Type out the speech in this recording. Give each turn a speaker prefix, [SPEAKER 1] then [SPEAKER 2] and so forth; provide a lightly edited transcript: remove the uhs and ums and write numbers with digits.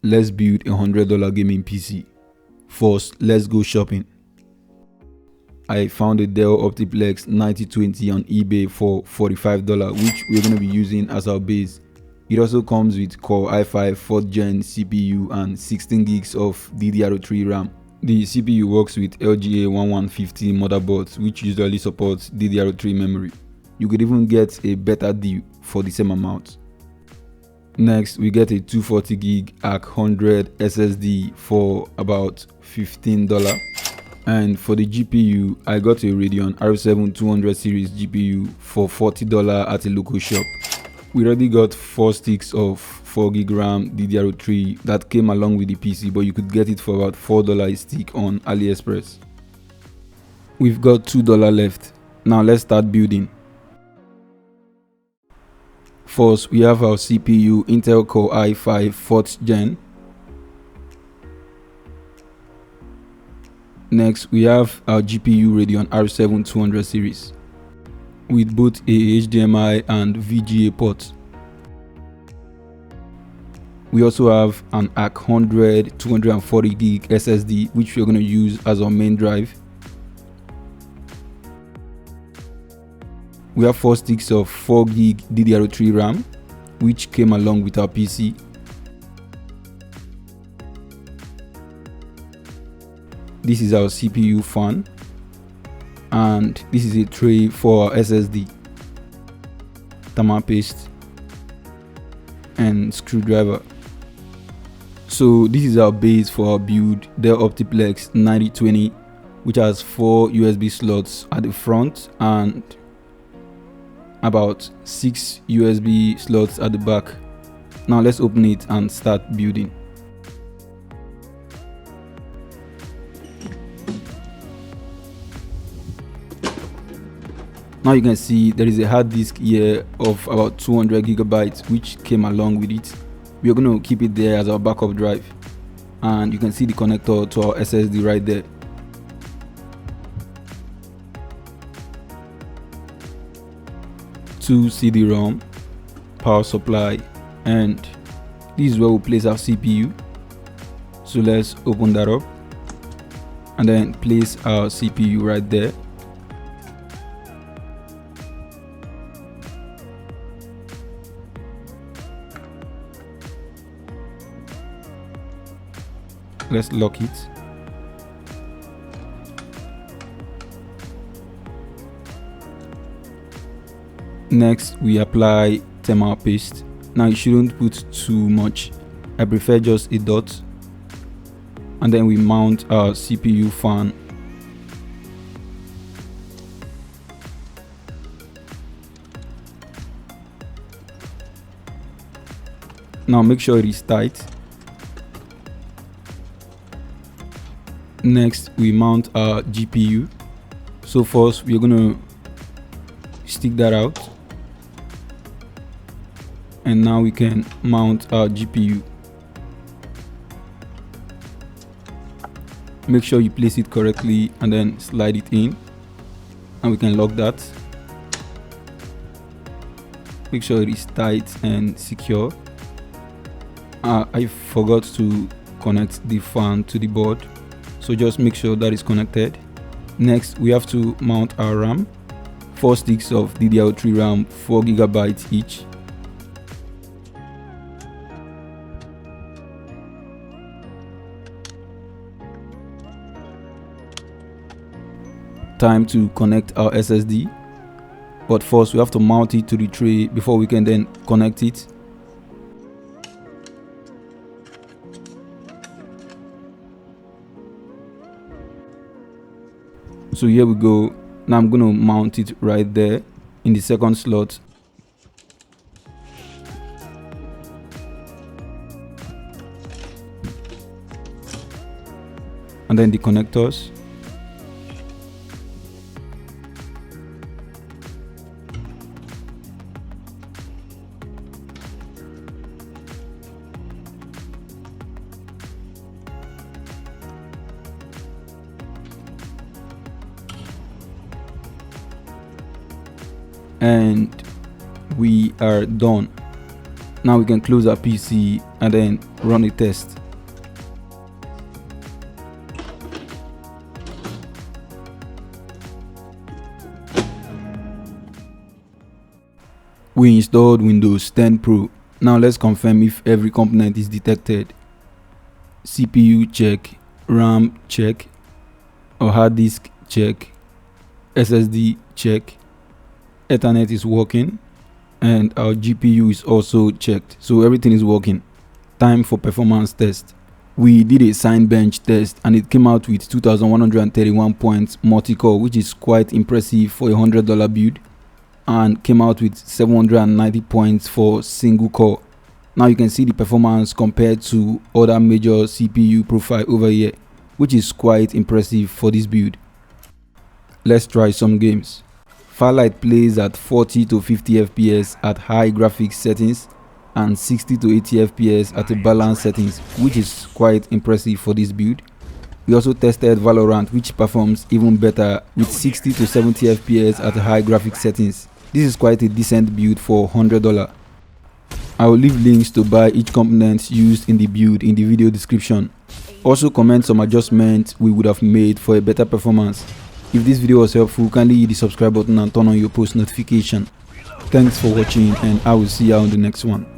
[SPEAKER 1] let's build a $100 gaming PC. First, let's go shopping. I found a Dell Optiplex 9020 on eBay for $45, which we're going to be using as our base. It also comes with Core i5 4th gen CPU and 16 gigs of DDR3 RAM. The CPU works with LGA 1150 motherboards, which usually supports DDR3 memory. You could even get a better deal for the same amount. Next, we get a 240 gig ARC100 SSD for about $15. And for the GPU, I got a Radeon R7 200 series GPU for $40 at a local shop. We already got 4 sticks of 4 gig RAM DDR3 that came along with the PC, but you could get it for about $4 a stick on AliExpress. We've got $2 left. Now let's start building. First, we have our CPU Intel Core i5 4th gen. Next, we have our GPU Radeon R7 200 series with both a HDMI and VGA port. We also have an ARC100 240 gig SSD, which we're going to use as our main drive. We have 4 sticks of 4 gig DDR3 RAM, which came along with our PC. This is our CPU fan, and this is a tray for our SSD, thermal paste, and screwdriver. So this is our base for our build, Dell Optiplex 9020, which has 4 USB slots at the front and about 6 USB slots at the back. Now let's open it and start building. Now you can see there is a hard disk here of about 200 gigabytes which came along with it. We are going to keep it there as our backup drive, and you can see the connector to our SSD right there. Two CD-ROM, power supply, and this is where we place our CPU. So let's open that up and then place our CPU right there. Let's lock it. Next, we apply thermal paste. Now you shouldn't put too much. I prefer just a dot. And then we mount our CPU fan. Now make sure it is tight. Next, we mount our GPU. So first, we're gonna stick that out, and now we can mount our GPU. Make sure you place it correctly and then slide it in, and we can lock that. Make sure it is tight and secure. I forgot to connect the fan to the board, so just make sure that is connected. Next, we have to mount our RAM. 4 sticks of DDR3 RAM, 4 gigabytes each. Time to connect our SSD, but first we have to mount it to the tray before we can then connect it. So here we go. Now I'm going to mount it right there in the second slot. And then the connectors. And we are done. Now we can close our PC and then run a test. We installed Windows 10 Pro. Now let's confirm if every component is detected. CPU check, RAM check, our hard disk check, SSD check, Ethernet is working, and our GPU is also checked. So everything is working. Time for performance test. We did a sine bench test and it came out with 2131 points multi-core, which is quite impressive for a $100 build, and came out with 790 points for single core. Now you can see the performance compared to other major CPU profile over here, which is quite impressive for this build. Let's try some games. Firelight plays at 40 to 50 FPS at high graphics settings and 60 to 80 FPS at a balanced settings, which is quite impressive for this build. We also tested Valorant, which performs even better with 60 to 70 FPS at high graphics settings. This is quite a decent build for $100. I will leave links to buy each component used in the build in the video description. Also comment some adjustments we would have made for a better performance. If this video was helpful, kindly hit the subscribe button and turn on your post notification. Thanks for watching and I will see you on the next one.